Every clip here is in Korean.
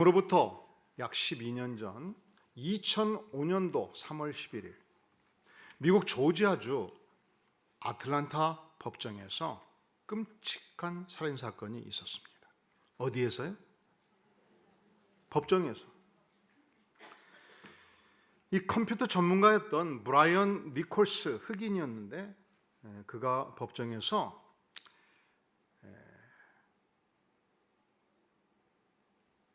그로부터 약 12년 전 2005년도 3월 11일 미국 조지아주 아틀란타 법정에서 끔찍한 살인사건이 있었습니다. 어디에서요? 법정에서. 이 컴퓨터 전문가였던 브라이언 니콜스 흑인이었는데 그가 법정에서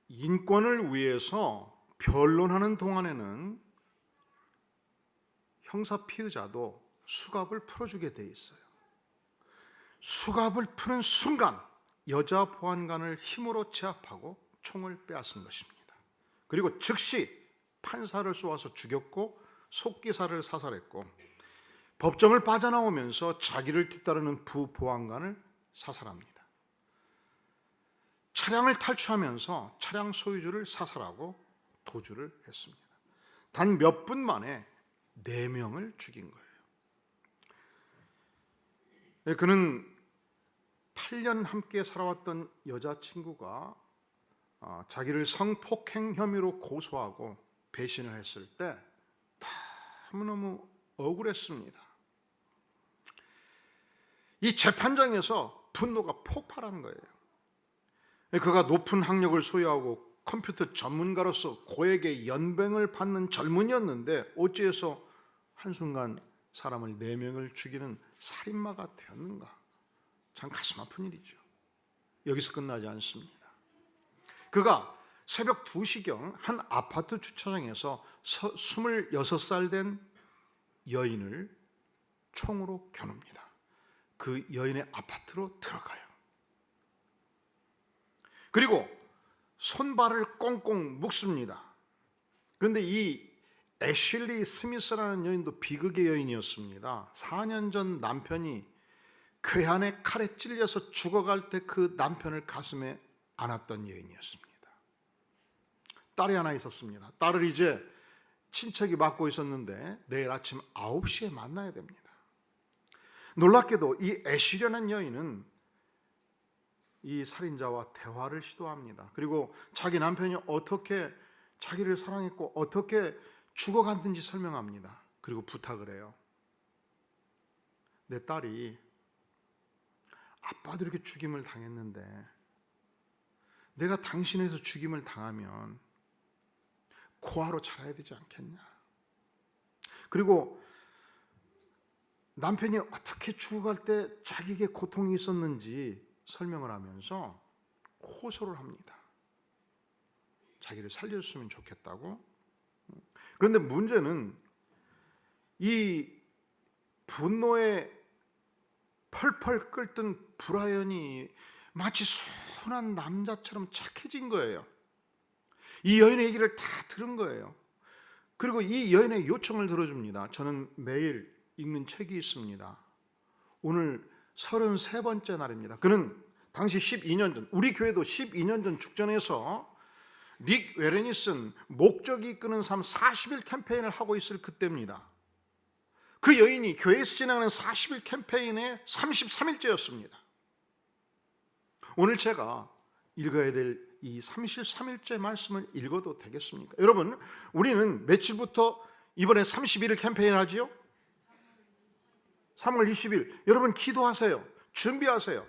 인권을 위해서 변론하는 동안에는 형사 피의자도 수갑을 풀어주게 돼 있어요. 수갑을 푸는 순간 여자 보안관을 힘으로 제압하고 총을 빼앗은 것입니다. 그리고 즉시 판사를 쏘아서 죽였고 속기사를 사살했고 법정을 빠져나오면서 자기를 뒤따르는 부보안관을 사살합니다. 차량을 탈취하면서 차량 소유주를 사살하고 도주를 했습니다. 단 몇 분 만에 4명을 죽인 거예요. 그는 8년 함께 살아왔던 여자친구가 자기를 성폭행 혐의로 고소하고 배신을 했을 때 너무너무 억울했습니다. 이 재판장에서 분노가 폭발한 거예요. 그가 높은 학력을 소유하고 컴퓨터 전문가로서 고액의 연봉을 받는 젊은이였는데 어찌해서 한순간 사람을 4명을 죽이는 살인마가 되었는가? 참 가슴 아픈 일이죠. 여기서 끝나지 않습니다. 그가 새벽 2시경 한 아파트 주차장에서 26살 된 여인을 총으로 겨눕니다. 그 여인의 아파트로 들어가요. 그리고 손발을 꽁꽁 묶습니다. 그런데 이 애슐리 스미스라는 여인도 비극의 여인이었습니다. 4년 전 남편이 괴한의 칼에 찔려서 죽어갈 때 그 남편을 가슴에 안았던 여인이었습니다. 딸이 하나 있었습니다. 딸을 이제 친척이 맡고 있었는데 내일 아침 9시에 만나야 됩니다. 놀랍게도 이 애슐리라는 여인은 이 살인자와 대화를 시도합니다. 그리고 자기 남편이 어떻게 자기를 사랑했고 어떻게 죽어갔는지 설명합니다. 그리고 부탁을 해요. 내 딸이 아빠도 이렇게 죽임을 당했는데 내가 당신에서 죽임을 당하면 고아로 자라야 되지 않겠냐. 그리고 남편이 어떻게 죽어갈 때 자기에게 고통이 있었는지 설명을 하면서 호소를 합니다. 자기를 살려줬으면 좋겠다고. 그런데 문제는 이 분노에 펄펄 끓던 브라이언이 마치 순한 남자처럼 착해진 거예요. 이 여인의 얘기를 다 들은 거예요. 그리고 이 여인의 요청을 들어줍니다. 저는 매일 읽는 책이 있습니다. 오늘 33번째 날입니다. 그는 당시 12년 전, 우리 교회도 12년 전 축전에서 릭 웨레니슨 목적이 이끄는 삶 40일 캠페인을 하고 있을 그때입니다. 그 여인이 교회에서 진행하는 40일 캠페인의 33일째였습니다. 오늘 제가 읽어야 될 이 33일째 말씀을 읽어도 되겠습니까? 여러분, 우리는 며칠부터 이번에 31일 캠페인을 하지요? 3월 20일. 여러분 기도하세요. 준비하세요.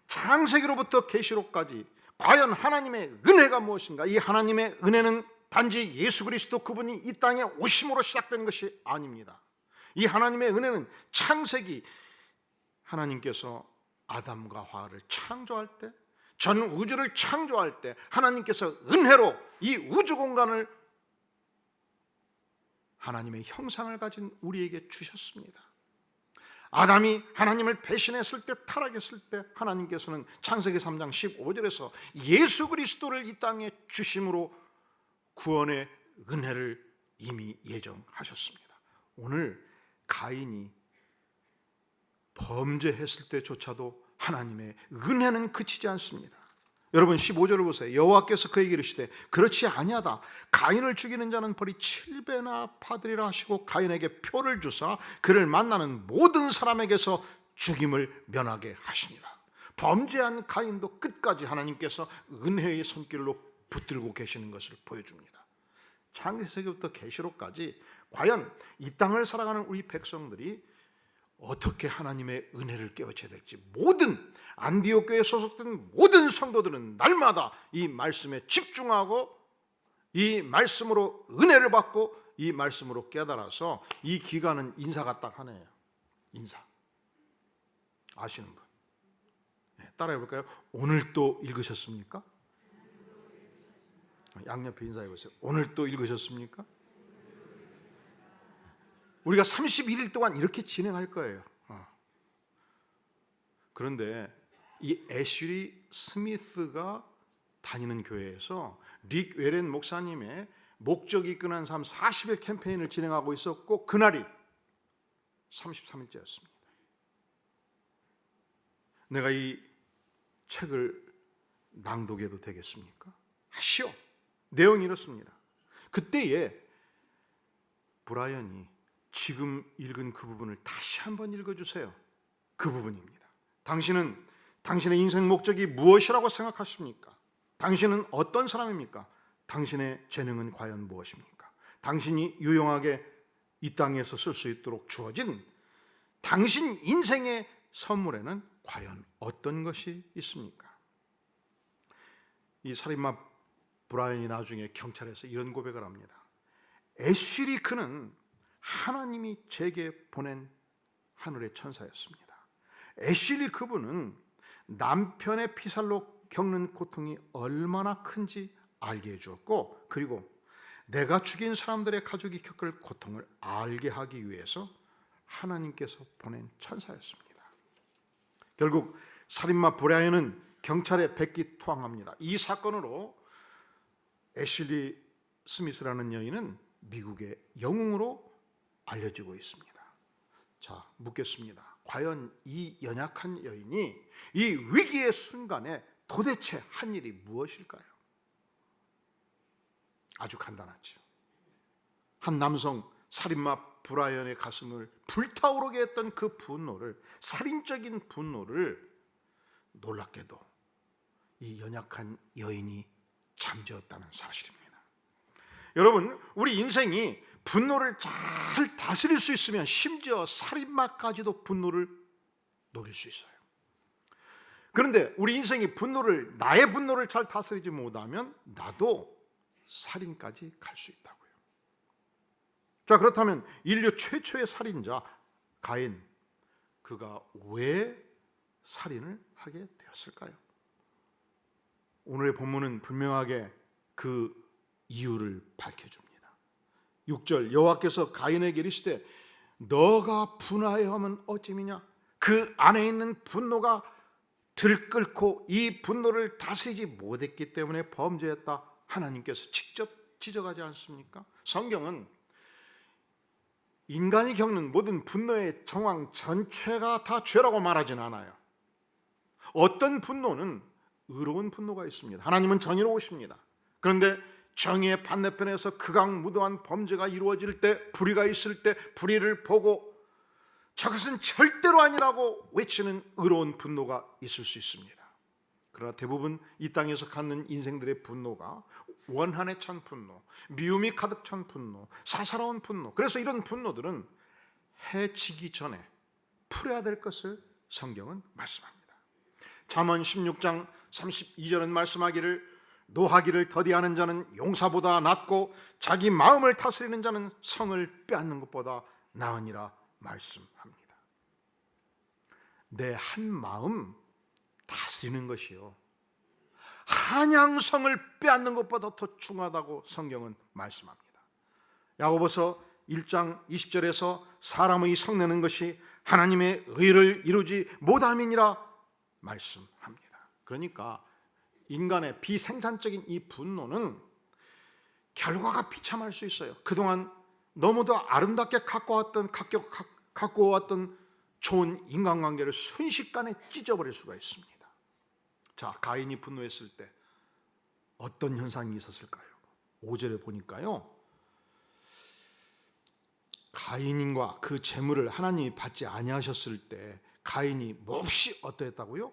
창세기로부터 계시록까지 과연 하나님의 은혜가 무엇인가? 이 하나님의 은혜는 단지 예수 그리스도 그분이 이 땅에 오심으로 시작된 것이 아닙니다. 이 하나님의 은혜는 창세기 하나님께서 아담과 하와를 창조할 때, 전 우주를 창조할 때 하나님께서 은혜로 이 우주 공간을 하나님의 형상을 가진 우리에게 주셨습니다. 아담이 하나님을 배신했을 때, 타락했을 때 하나님께서는 창세기 3장 15절에서 예수 그리스도를 이 땅에 주심으로 구원의 은혜를 이미 예정하셨습니다. 오늘 가인이 범죄했을 때조차도 하나님의 은혜는 그치지 않습니다. 여러분 15절을 보세요. 여호와께서 그에게 이르시되 그렇지 아니하다. 가인을 죽이는 자는 벌이 7배나 받으리라 하시고 가인에게 표를 주사 그를 만나는 모든 사람에게서 죽임을 면하게 하시니라. 범죄한 가인도 끝까지 하나님께서 은혜의 손길로 붙들고 계시는 것을 보여줍니다. 창세기부터 계시록까지 과연 이 땅을 살아가는 우리 백성들이 어떻게 하나님의 은혜를 깨우쳐야 될지, 모든 안디옥 교회에 소속된 모든 성도들은 날마다 이 말씀에 집중하고 이 말씀으로 은혜를 받고 이 말씀으로 깨달아서, 이 기간은 인사가 딱 하나예요. 인사. 아시는 분? 네, 따라해 볼까요? 오늘 또 읽으셨습니까? 양옆에 인사해 보세요. 오늘 또 읽으셨습니까? 우리가 31일 동안 이렇게 진행할 거예요. 그런데 이 애슐리 스미스가 다니는 교회에서 릭 웨렌 목사님의 목적이 이끈한 삶 40일 캠페인을 진행하고 있었고, 그날이 33일째였습니다. 내가 이 책을 낭독해도 되겠습니까? 하시오. 내용이 이렇습니다. 그때에 브라이언이 지금 읽은 그 부분을 다시 한번 읽어주세요. 그 부분입니다. 당신은 당신의 인생 목적이 무엇이라고 생각하십니까? 당신은 어떤 사람입니까? 당신의 재능은 과연 무엇입니까? 당신이 유용하게 이 땅에서 쓸 수 있도록 주어진 당신 인생의 선물에는 과연 어떤 것이 있습니까? 이 살인마 브라이언이 나중에 경찰에서 이런 고백을 합니다. 애슐리 그는 하나님이 제게 보낸 하늘의 천사였습니다. 애슐리 그분은 남편의 피살로 겪는 고통이 얼마나 큰지 알게 해주었고, 그리고 내가 죽인 사람들의 가족이 겪을 고통을 알게 하기 위해서 하나님께서 보낸 천사였습니다. 결국 살인마 브라이언은 경찰에 백기투항합니다. 이 사건으로 애슐리 스미스라는 여인은 미국의 영웅으로 알려지고 있습니다. 자, 묻겠습니다. 과연 이 연약한 여인이 이 위기의 순간에 도대체 한 일이 무엇일까요? 아주 간단하죠. 한 남성 살인마 브라이언의 가슴을 불타오르게 했던 그 분노를, 살인적인 분노를 놀랍게도 이 연약한 여인이 잠재웠다는 사실입니다. 여러분, 우리 인생이 분노를 잘 다스릴 수 있으면 심지어 살인마까지도 분노를 녹일 수 있어요. 그런데 우리 인생이 나의 분노를 잘 다스리지 못하면 나도 살인까지 갈 수 있다고요. 자, 그렇다면 인류 최초의 살인자 가인, 그가 왜 살인을 하게 되었을까요? 오늘의 본문은 분명하게 그 이유를 밝혀줍니다. 6절, 여호와께서 가인에게 이르시되 너가 분하여 하면 어찌미냐? 그 안에 있는 분노가 들끓고 이 분노를 다스리지 못했기 때문에 범죄했다. 하나님께서 직접 지적하지 않습니까? 성경은 인간이 겪는 모든 분노의 정황 전체가 다 죄라고 말하진 않아요. 어떤 분노는 의로운 분노가 있습니다. 하나님은 정의로우십니다. 그런데 정의의 반대편에서 극악무도한 범죄가 이루어질 때, 불의가 있을 때 불의를 보고 저것은 절대로 아니라고 외치는 의로운 분노가 있을 수 있습니다. 그러나 대부분 이 땅에서 갖는 인생들의 분노가 원한에 찬 분노, 미움이 가득 찬 분노, 사사로운 분노. 그래서 이런 분노들은 해치기 전에 풀어야 될 것을 성경은 말씀합니다. 잠언 16장 32절은 말씀하기를 노하기를 더디하는 자는 용사보다 낫고 자기 마음을 다스리는 자는 성을 빼앗는 것보다 나으니라 말씀합니다. 내 한 마음 다스리는 것이요, 한양성을 빼앗는 것보다 더 중하다고 성경은 말씀합니다. 야고보서 1장 20절에서 사람의 성내는 것이 하나님의 의를 이루지 못함이니라 말씀합니다. 그러니까 인간의 비생산적인 이 분노는 결과가 비참할 수 있어요. 그동안 너무도 아름답게 갖고 왔던 좋은 인간관계를 순식간에 찢어버릴 수가 있습니다. 자, 가인이 분노했을 때 어떤 현상이 있었을까요? 5절에 보니까요, 가인과 그 재물을 하나님이 받지 아니하셨을 때 가인이 몹시 어떠했다고요?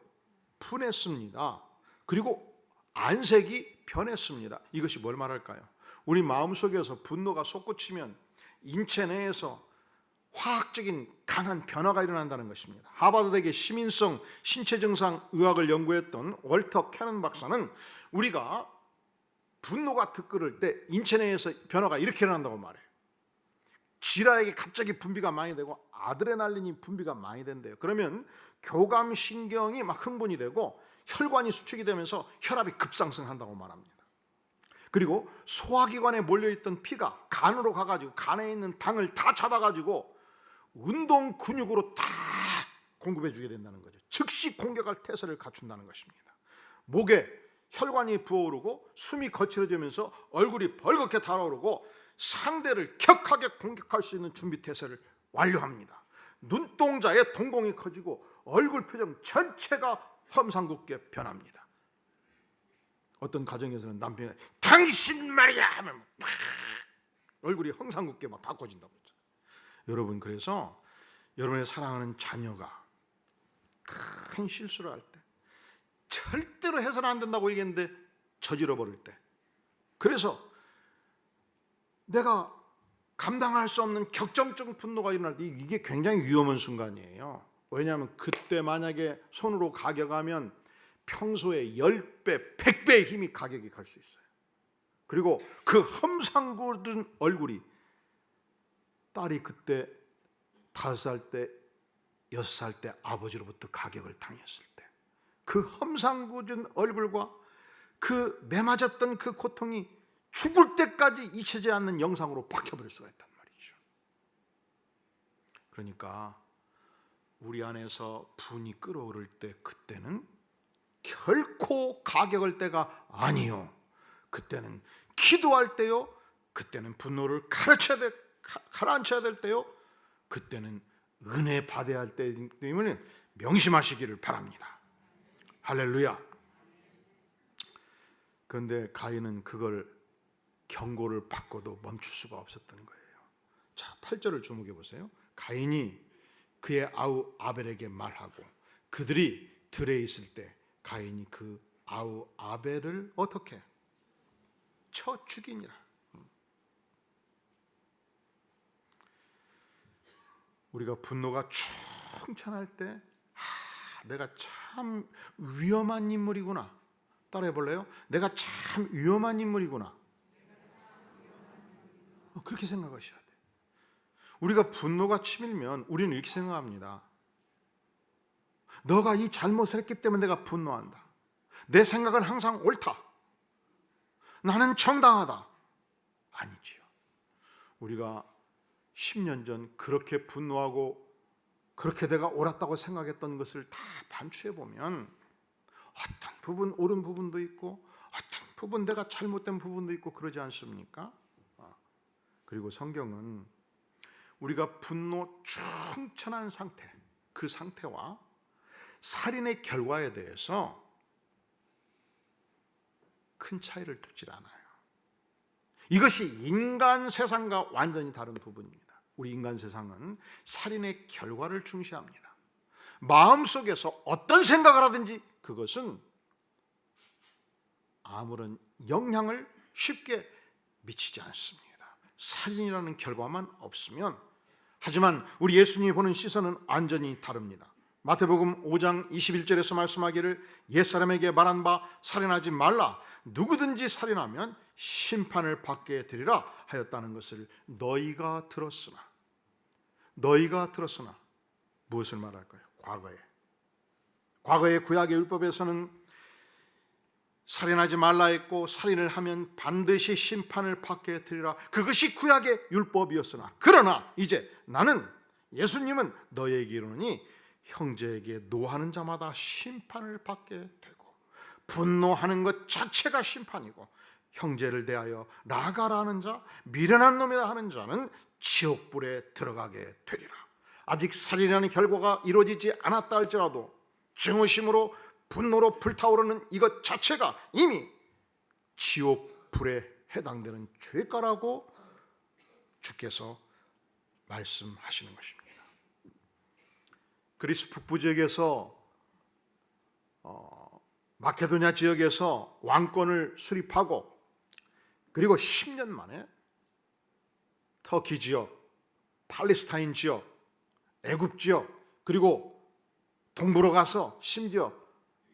분했습니다. 그리고 안색이 변했습니다. 이것이 뭘 말할까요? 우리 마음속에서 분노가 솟구치면 인체 내에서 화학적인 강한 변화가 일어난다는 것입니다. 하버드대 시민성 신체 증상 의학을 연구했던 월터 캐넌 박사는 우리가 분노가 들끓을 때 인체 내에서 변화가 이렇게 일어난다고 말해요. 지라에게 갑자기 분비가 많이 되고 아드레날린이 분비가 많이 된대요. 그러면 교감신경이 막 흥분이 되고 혈관이 수축이 되면서 혈압이 급상승한다고 말합니다. 그리고 소화기관에 몰려있던 피가 간으로 가가지고 간에 있는 당을 다 잡아가지고 운동 근육으로 다 공급해 주게 된다는 거죠. 즉시 공격할 태세를 갖춘다는 것입니다. 목에 혈관이 부어오르고 숨이 거칠어지면서 얼굴이 벌겋게 달아오르고 상대를 격하게 공격할 수 있는 준비 태세를 완료합니다. 눈동자에 동공이 커지고 얼굴 표정 전체가 험상궂게 변합니다. 어떤 가정에서는 남편이 당신 말이야 하면 막 얼굴이 험상궂게 막 바꿔진다고 했죠. 여러분, 그래서 여러분의 사랑하는 자녀가 큰 실수를 할 때 절대로 해서는 안 된다고 얘기했는데 저질러 버릴 때, 그래서 내가 감당할 수 없는 격정적 분노가 일어날 때 이게 굉장히 위험한 순간이에요. 왜냐하면 그때 만약에 손으로 가격하면 평소에 10배, 100배의 힘이 가격이 갈 수 있어요. 그리고 그 험상궂은 얼굴이 딸이 그때 5살 때, 6살 때 아버지로부터 가격을 당했을 때 그 험상궂은 얼굴과 그 매맞았던 그 고통이 죽을 때까지 잊혀지지 않는 영상으로 박혀버릴 수가 있단 말이죠. 그러니까 우리 안에서 분이 끓어오를 때 그때는 결코 가격할 때가 아니요, 그때는 기도할 때요, 그때는 분노를 가라앉혀야 될 때요, 그때는 은혜 받아야 할 때이기 때문에 명심하시기를 바랍니다. 할렐루야. 그런데 가인은 그걸 경고를 받고도 멈출 수가 없었던 거예요. 자, 8절을 주목해 보세요. 가인이 그의 아우 아벨에게 말하고 그들이 들에 있을 때 가인이 그 아우 아벨을 어떻게 쳐 죽이니라. 우리가 분노가 충천할 때 내가 참 위험한 인물이구나. 따라해 볼래요? 내가 참 위험한 인물이구나. 그렇게 생각하셔야 돼요. 우리가 분노가 치밀면 우리는 이렇게 생각합니다. 너가 이 잘못을 했기 때문에 내가 분노한다. 내 생각은 항상 옳다. 나는 정당하다. 아니지요. 우리가 10년 전 그렇게 분노하고 그렇게 내가 옳았다고 생각했던 것을 다 반추해 보면 어떤 부분 옳은 부분도 있고 어떤 부분 내가 잘못된 부분도 있고 그러지 않습니까? 그리고 성경은 우리가 분노 충천한 상태, 그 상태와 살인의 결과에 대해서 큰 차이를 두질 않아요. 이것이 인간 세상과 완전히 다른 부분입니다. 우리 인간 세상은 살인의 결과를 중시합니다. 마음속에서 어떤 생각을 하든지 그것은 아무런 영향을 쉽게 미치지 않습니다. 살인이라는 결과만 없으면. 하지만 우리 예수님이 보는 시선은 완전히 다릅니다. 마태복음 5장 21절에서 말씀하기를 옛사람에게 말한 바 살인하지 말라, 누구든지 살인하면 심판을 받게 되리라 하였다는 것을 너희가 들었으나 무엇을 말할까요? 과거의 구약의 율법에서는 살인하지 말라 했고 살인을 하면 반드시 심판을 받게 되리라, 그것이 구약의 율법이었으나 그러나 이제 나는 예수님은 너희에게 이르노니 형제에게 노하는 자마다 심판을 받게 되고 분노하는 것 자체가 심판이고 형제를 대하여 나가라 하는 자, 미련한 놈이라 하는 자는 지옥불에 들어가게 되리라. 아직 살인이라는 결과가 이루어지지 않았다 할지라도 증오심으로 분노로 불타오르는 이것 자체가 이미 지옥불에 해당되는 죄가라고 주께서 말씀하시는 것입니다. 그리스 북부 지역에서 마케도냐 지역에서 왕권을 수립하고 그리고 10년 만에 터키 지역, 팔레스타인 지역, 애굽 지역, 그리고 동부로 가서 심지어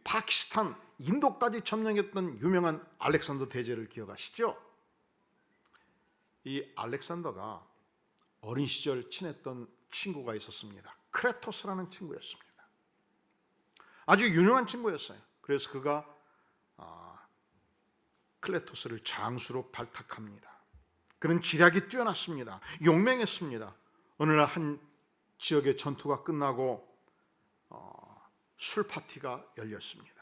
파키스탄, 인도까지 점령했던 유명한 알렉산더 대제를 기억하시죠? 이 알렉산더가 어린 시절 친했던 친구가 있었습니다. 크레토스라는 친구였습니다. 아주 유능한 친구였어요. 그래서 그가 클레토스를 장수로 발탁합니다. 그는 지략이 뛰어났습니다. 용맹했습니다. 어느 날 한 지역의 전투가 끝나고 술 파티가 열렸습니다.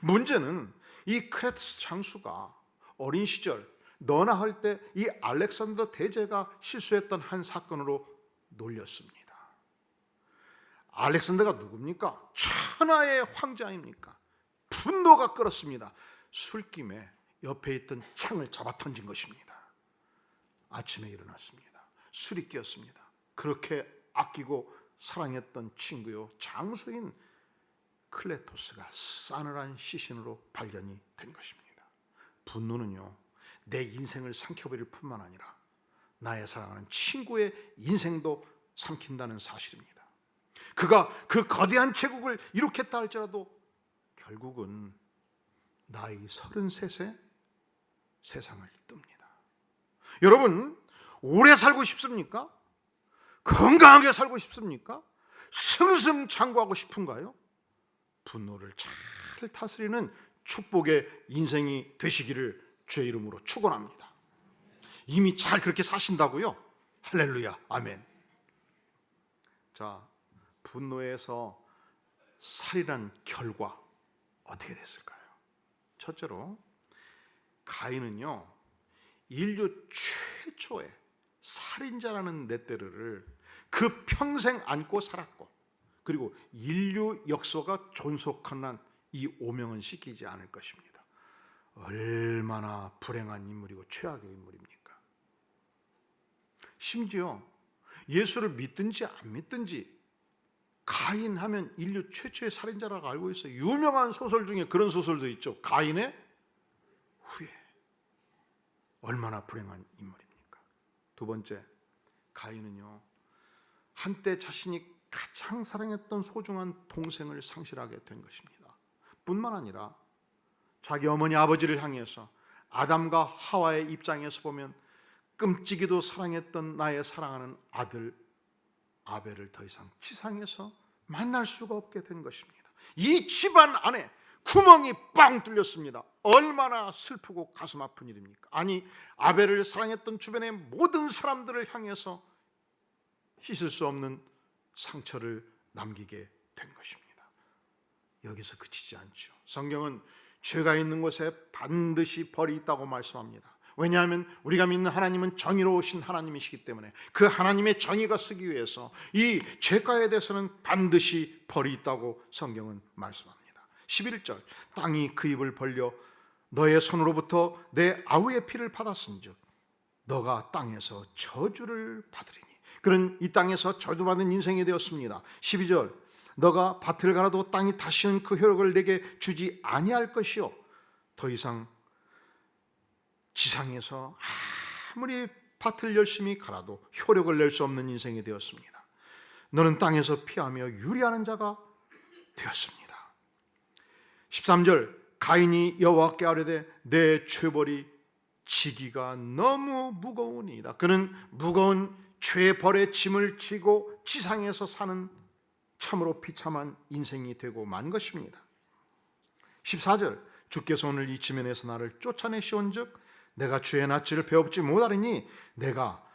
문제는 이 크레토스 장수가 어린 시절 너나 할 때 이 알렉산더 대제가 실수했던 한 사건으로 놀렸습니다. 알렉산더가 누굽니까? 천하의 황제 아닙니까? 분노가 끓었습니다. 술김에 옆에 있던 창을 잡아 던진 것입니다. 아침에 일어났습니다. 술이 깨었습니다. 그렇게 아끼고 사랑했던 친구요 장수인 클레토스가 싸늘한 시신으로 발견이 된 것입니다. 분노는요, 내 인생을 삼켜버릴 뿐만 아니라 나의 사랑하는 친구의 인생도 삼킨다는 사실입니다. 그가 그 거대한 제국을 이룩했다 할지라도 결국은 나이 33세 세상을 뜹니다. 여러분, 오래 살고 싶습니까? 건강하게 살고 싶습니까? 승승장구하고 싶은가요? 분노를 잘 다스리는 축복의 인생이 되시기를 주의 이름으로 축원합니다. 이미 잘 그렇게 사신다고요? 할렐루야, 아멘. 자, 분노에서 살인한 결과 어떻게 됐을까요? 첫째로 가인은요, 인류 최초의 살인자라는 레떼르를 그 평생 안고 살았고, 그리고 인류 역사가 존속한 이 오명은 씻기지 않을 것입니다. 얼마나 불행한 인물이고 최악의 인물입니까? 심지어 예수를 믿든지 안 믿든지 가인 하면 인류 최초의 살인자라고 알고 있어요. 유명한 소설 중에 그런 소설도 있죠. 가인의 후예. 얼마나 불행한 인물입니까? 두 번째, 가인은요, 한때 자신이 가장 사랑했던 소중한 동생을 상실하게 된 것입니다. 뿐만 아니라 자기 어머니 아버지를 향해서 아담과 하와의 입장에서 보면 끔찍이도 사랑했던 나의 사랑하는 아들 아벨을 더 이상 지상에서 만날 수가 없게 된 것입니다. 이 집안 안에 구멍이 빵 뚫렸습니다. 얼마나 슬프고 가슴 아픈 일입니까? 아니, 아벨을 사랑했던 주변의 모든 사람들을 향해서 씻을 수 없는 상처를 남기게 된 것입니다. 여기서 그치지 않죠. 성경은 죄가 있는 곳에 반드시 벌이 있다고 말씀합니다. 왜냐하면 우리가 믿는 하나님은 정의로우신 하나님이시기 때문에 그 하나님의 정의가 쓰기 위해서 이 죄가에 대해서는 반드시 벌이 있다고 성경은 말씀합니다. 11절, 땅이 그 입을 벌려 너의 손으로부터 내 아우의 피를 받았은즉 너가 땅에서 저주를 받으리니. 그는 이 땅에서 저주받은 인생이 되었습니다. 12절, 너가 밭을 갈아도 땅이 다시는 그 효력을 내게 주지 아니할 것이요 더 이상 지상에서 아무리 밭을 열심히 갈아도 효력을 낼 수 없는 인생이 되었습니다. 너는 땅에서 피하며 유리하는 자가 되었습니다. 13절, 가인이 여호와께 아뢰되 내 죄벌이 지기가 너무 무거우니이다. 그는 무거운 죄벌의 짐을 지고 지상에서 사는 참으로 비참한 인생이 되고 만 것입니다. 14절, 주께서 오늘 이 지면에서 나를 쫓아내시온즉 내가 주의 낯을 배웁지 못하리니 내가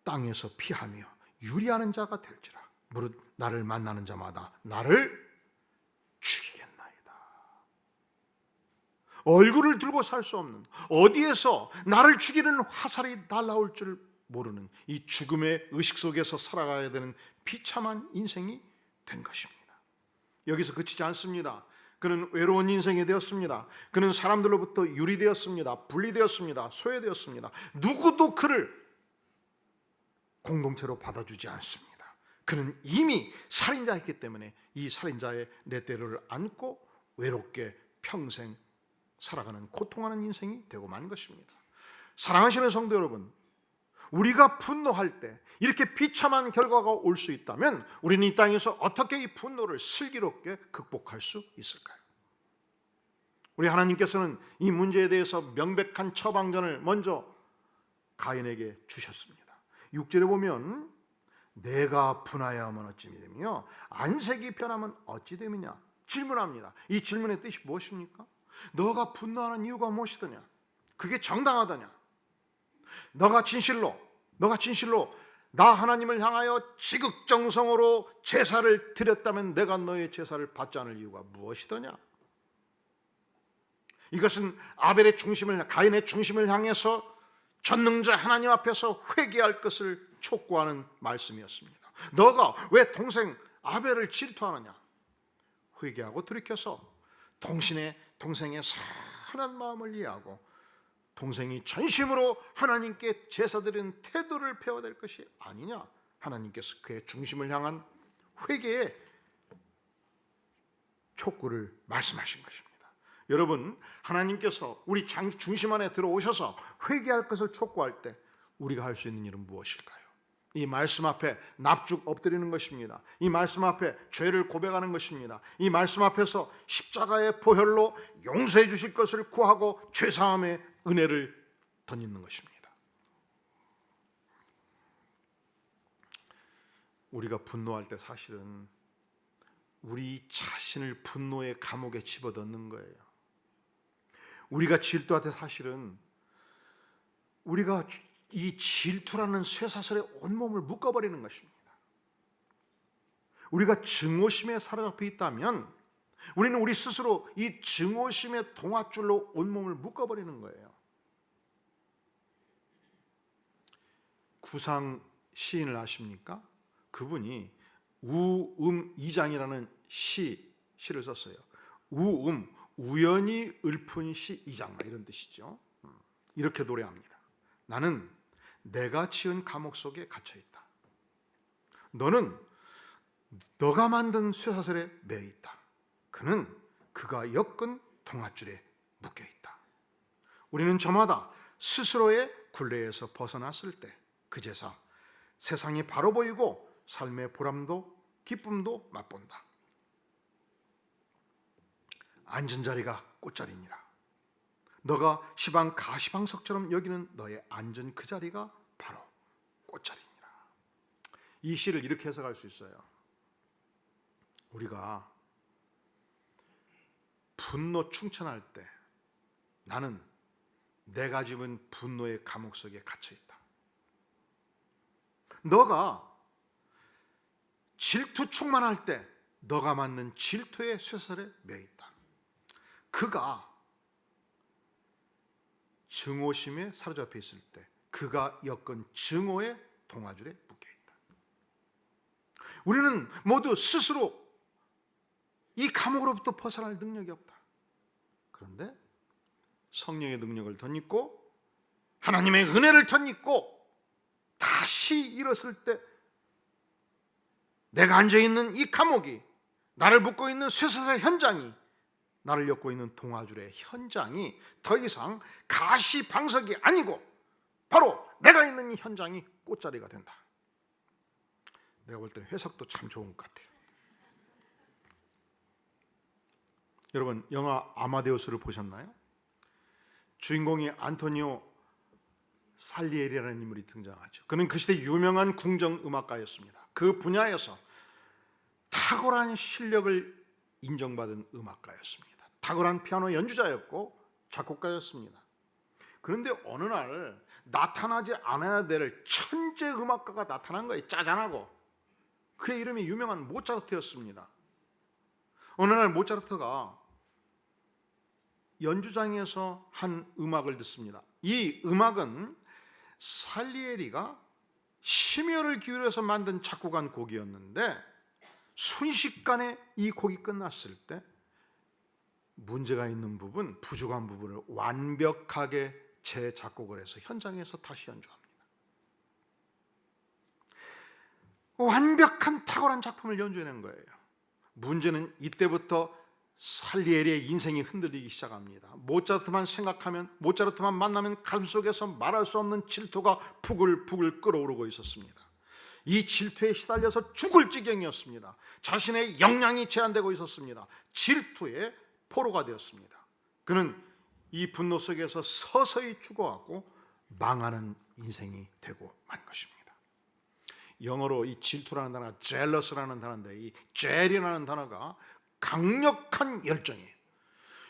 땅에서 피하며 유리하는 자가 될지라. 무릇 나를 만나는 자마다 나를 죽이겠나이다. 얼굴을 들고 살 수 없는, 어디에서 나를 죽이는 화살이 날아올 줄 모르는 이 죽음의 의식 속에서 살아가야 되는 비참한 인생이 된 것입니다. 여기서 그치지 않습니다. 그는 외로운 인생이 되었습니다. 그는 사람들로부터 유리되었습니다. 분리되었습니다. 소외되었습니다. 누구도 그를 공동체로 받아주지 않습니다. 그는 이미 살인자였기 때문에 이 살인자의 레떼르를 안고 외롭게 평생 살아가는 고통하는 인생이 되고 만 것입니다. 사랑하시는 성도 여러분, 우리가 분노할 때 이렇게 비참한 결과가 올 수 있다면 우리는 이 땅에서 어떻게 이 분노를 슬기롭게 극복할 수 있을까요? 우리 하나님께서는 이 문제에 대해서 명백한 처방전을 먼저 가인에게 주셨습니다. 6절에 보면 내가 분하여하면 어찌 되며 안색이 변하면 어찌 됨이냐 질문합니다. 이 질문의 뜻이 무엇입니까? 너가 분노하는 이유가 무엇이더냐? 그게 정당하더냐? 너가 진실로 나 하나님을 향하여 지극정성으로 제사를 드렸다면 내가 너의 제사를 받지 않을 이유가 무엇이더냐? 이것은 아벨의 중심을, 가인의 중심을 향해서 전능자 하나님 앞에서 회개할 것을 촉구하는 말씀이었습니다. 너가 왜 동생 아벨을 질투하느냐? 회개하고 돌이켜서 동생의 선한 마음을 이해하고 동생이 전심으로 하나님께 제사 드리는 태도를 배워야 될 것이 아니냐? 하나님께서 그의 중심을 향한 회개의 촉구를 말씀하신 것입니다. 여러분, 하나님께서 우리 중심 안에 들어오셔서 회개할 것을 촉구할 때 우리가 할 수 있는 일은 무엇일까요? 이 말씀 앞에 납죽 엎드리는 것입니다. 이 말씀 앞에 죄를 고백하는 것입니다. 이 말씀 앞에서 십자가의 보혈로 용서해 주실 것을 구하고 죄사함의 은혜를 덧입는 것입니다. 우리가 분노할 때 사실은 우리 자신을 분노의 감옥에 집어넣는 거예요. 우리가 질투할 때 사실은 우리가 이 질투라는 쇠사슬에 온몸을 묶어버리는 것입니다. 우리가 증오심에 사로잡혀 있다면 우리는 우리 스스로 이 증오심의 동아줄로 온몸을 묶어버리는 거예요. 구상 시인을 아십니까? 그분이 우음이장이라는 시를 썼어요. 우연히 읊은 시 이장 이런 뜻이죠. 이렇게 노래합니다. 나는 내가 지은 감옥 속에 갇혀 있다. 너는 너가 만든 쇠사슬에 매여 있다. 그는 그가 엮은 동아줄에 묶여 있다. 우리는 저마다 스스로의 굴레에서 벗어났을 때 그제서 세상이 바로 보이고 삶의 보람도 기쁨도 맛본다. 앉은 자리가 꽃자리니라. 너가 시방 가시방석처럼 여기는 너의 앉은 그 자리가 바로 꽃자리니라. 이 시를 이렇게 해석할 수 있어요. 우리가 분노 충천할 때 나는 내가 집은 분노의 감옥 속에 갇혀 있다. 너가 질투 충만할 때 너가 맞는 질투의 쇠설에 매여 있다. 그가 증오심에 사로잡혀 있을 때 그가 엮은 증오의 동아줄에 묶여 있다. 우리는 모두 스스로 이 감옥으로부터 벗어날 능력이 없다. 그런데 성령의 능력을 덧입고 하나님의 은혜를 덧입고 다시 일었을 때 내가 앉아있는 이 감옥이, 나를 묶고 있는 쇠사슬의 현장이, 나를 엮고 있는 동아줄의 현장이 더 이상 가시방석이 아니고 바로 내가 있는 이 현장이 꽃자리가 된다. 내가 볼 때는 해석도 참 좋은 것 같아요. 여러분, 영화 아마데우스를 보셨나요? 주인공이 안토니오 살리에리라는 인물이 등장하죠. 그는 그 시대 유명한 궁정음악가였습니다. 그 분야에서 탁월한 실력을 인정받은 음악가였습니다. 탁월한 피아노 연주자였고 작곡가였습니다. 그런데 어느 날 나타나지 않아야 될 천재 음악가가 나타난 거예요. 짜잔하고. 그의 이름이 유명한 모차르트였습니다. 어느 날 모차르트가 연주장에서 한 음악을 듣습니다. 이 음악은 살리에리가 심혈을 기울여서 만든 작곡한 곡이었는데 순식간에 이 곡이 끝났을 때 문제가 있는 부분, 부족한 부분을 완벽하게 재작곡을 해서 현장에서 다시 연주합니다. 완벽한 탁월한 작품을 연주해낸 거예요. 문제는 이때부터 살리에리의 인생이 흔들리기 시작합니다. 모차르트만 만나면 가슴속에서 말할 수 없는 질투가 부글부글 끓어오르고 있었습니다. 이 질투에 시달려서 죽을 지경이었습니다. 자신의 역량이 제한되고 있었습니다. 질투의 포로가 되었습니다. 그는 이 분노 속에서 서서히 죽어가고 망하는 인생이 되고 만 것입니다. 영어로 이 질투라는 단어가 jealous라는 단어인데, 이 젤이라는 단어가 강력한 열정이에요.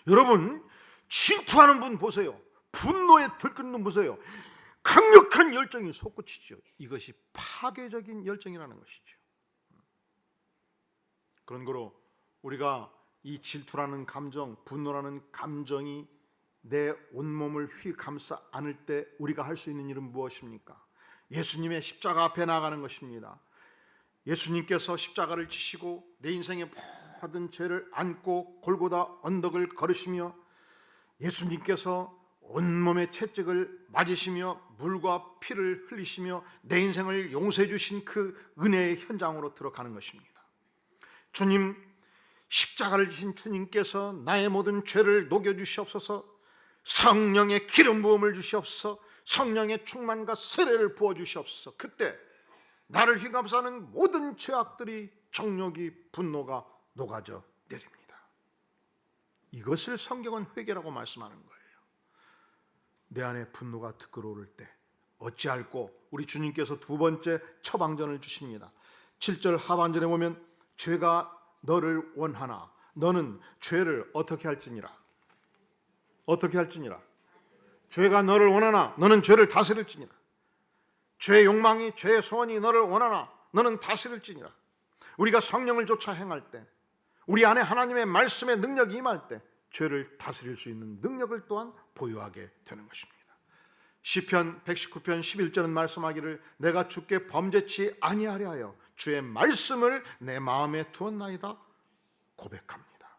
여러분, 질투하는 분 보세요. 분노에 들끓는 분 보세요. 강력한 열정이 솟구치죠. 이것이 파괴적인 열정이라는 것이죠. 그런 거로 우리가 이 질투라는 감정, 분노라는 감정이 내 온몸을 휘감싸 안을 때 우리가 할 수 있는 일은 무엇입니까? 예수님의 십자가 앞에 나가는 것입니다. 예수님께서 십자가를 지시고 내 인생의 모든 죄를 안고 골고다 언덕을 걸으시며 예수님께서 온몸의 채찍을 맞으시며 물과 피를 흘리시며 내 인생을 용서해 주신 그 은혜의 현장으로 들어가는 것입니다. 주님, 십자가를 지신 주님께서 나의 모든 죄를 녹여주시옵소서, 성령의 기름 부음을 주시옵소서, 성령의 충만과 세례를 부어주시옵소서. 그때 나를 휘감싸는 모든 죄악들이, 정욕이, 분노가 녹아져 내립니다. 이것을 성경은 회개라고 말씀하는 거예요. 내 안에 분노가 끓어오를 때 어찌할꼬, 우리 주님께서 두 번째 처방전을 주십니다. 7절 하반절에 보면 죄가 너를 원하나 너는 죄를 어떻게 할지니라. 어떻게 할지니라. 죄가 너를 원하나 너는 죄를 다스릴지니라. 죄의 욕망이, 죄의 소원이 너를 원하나 너는 다스릴지니라. 우리가 성령을 쫓아 행할 때, 우리 안에 하나님의 말씀의 능력이 임할 때 죄를 다스릴 수 있는 능력을 또한 보유하게 되는 것입니다. 시편 119편 11절은 말씀하기를 내가 주께 범죄치 아니하려 하여 주의 말씀을 내 마음에 두었나이다 고백합니다.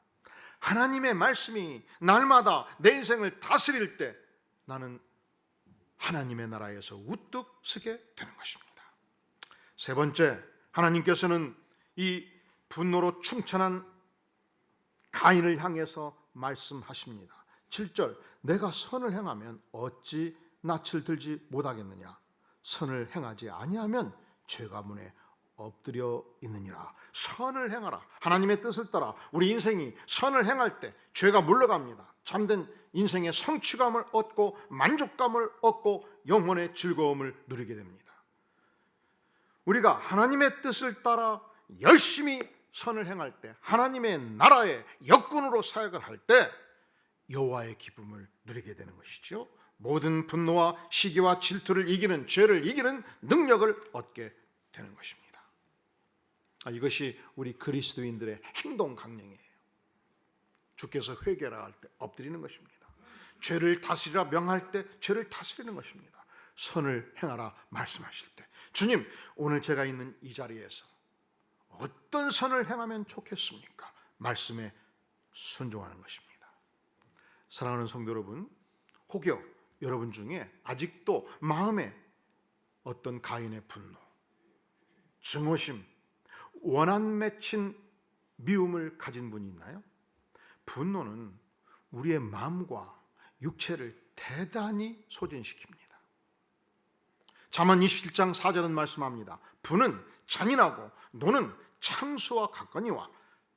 하나님의 말씀이 날마다 내 인생을 다스릴 때 나는 하나님의 나라에서 우뚝 서게 되는 것입니다. 세 번째, 하나님께서는 이 분노로 충천한 가인을 향해서 말씀하십니다. 7절, 내가 선을 행하면 어찌 낯을 들지 못하겠느냐. 선을 행하지 아니하면 죄가 문에 엎드려 있느니라. 선을 행하라. 하나님의 뜻을 따라 우리 인생이 선을 행할 때 죄가 물러갑니다. 참된 인생의 성취감을 얻고 만족감을 얻고 영혼의 즐거움을 누리게 됩니다. 우리가 하나님의 뜻을 따라 열심히 선을 행할 때, 하나님의 나라의 역군으로 사역을 할 때 여호와의 기쁨을 누리게 되는 것이죠. 모든 분노와 시기와 질투를 이기는, 죄를 이기는 능력을 얻게 되는 것입니다. 이것이 우리 그리스도인들의 행동 강령이에요. 주께서 회개라 할 때 엎드리는 것입니다. 죄를 다스리라 명할 때 죄를 다스리는 것입니다. 선을 행하라 말씀하실 때, 주님, 오늘 제가 있는 이 자리에서 어떤 선을 행하면 좋겠습니까? 말씀에 순종하는 것입니다. 사랑하는 성도 여러분, 혹여 여러분 중에 아직도 마음에 어떤 가인의 분노, 증오심, 원한 맺힌 미움을 가진 분이 있나요? 분노는 우리의 마음과 육체를 대단히 소진시킵니다. 잠언 27장 4절은 말씀합니다. 분은 잔인하고 노는 창수와 같거니와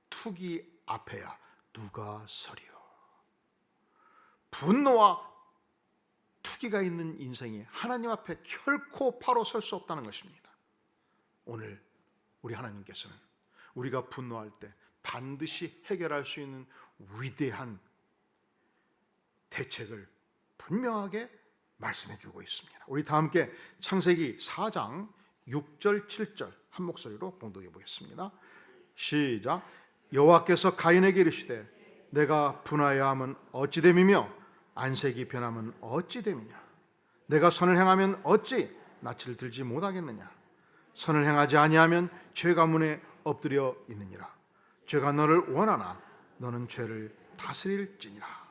투기 앞에야 누가 서리요. 분노와 투기가 있는 인생이 하나님 앞에 결코 바로 설 수 없다는 것입니다. 오늘 우리 하나님께서는 우리가 분노할 때 반드시 해결할 수 있는 위대한 대책을 분명하게 말씀해 주고 있습니다. 우리 다 함께 창세기 4장 6절 7절 한 목소리로 봉독해 보겠습니다. 시작. 여호와께서 가인에게 이르시되 내가 분하여 함은 어찌 됨이며 안색이 변함은 어찌 됨이냐. 내가 선을 행하면 어찌 낯을 들지 못하겠느냐. 선을 행하지 아니하면 죄가 문에 엎드려 있느니라. 죄가 너를 원하나 너는 죄를 다스릴지니라.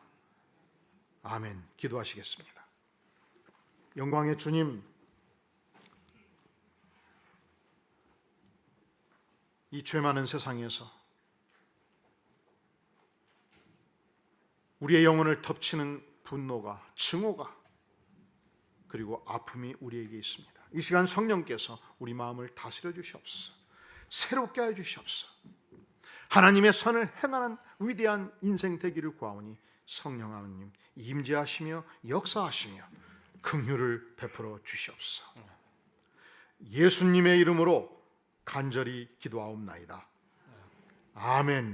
아멘. 기도하시겠습니다. 영광의 주님, 이 죄 많은 세상에서 우리의 영혼을 덮치는 분노가, 증오가, 그리고 아픔이 우리에게 있습니다. 이 시간 성령께서 우리 마음을 다스려 주시옵소서. 새롭게 해 주시옵소서. 하나님의 선을 행하는 위대한 인생 되기를 구하오니 성령 하나님 임재하시며 역사하시며 긍휼을 베풀어 주시옵소서. 예수님의 이름으로 간절히 기도하옵나이다. 아멘.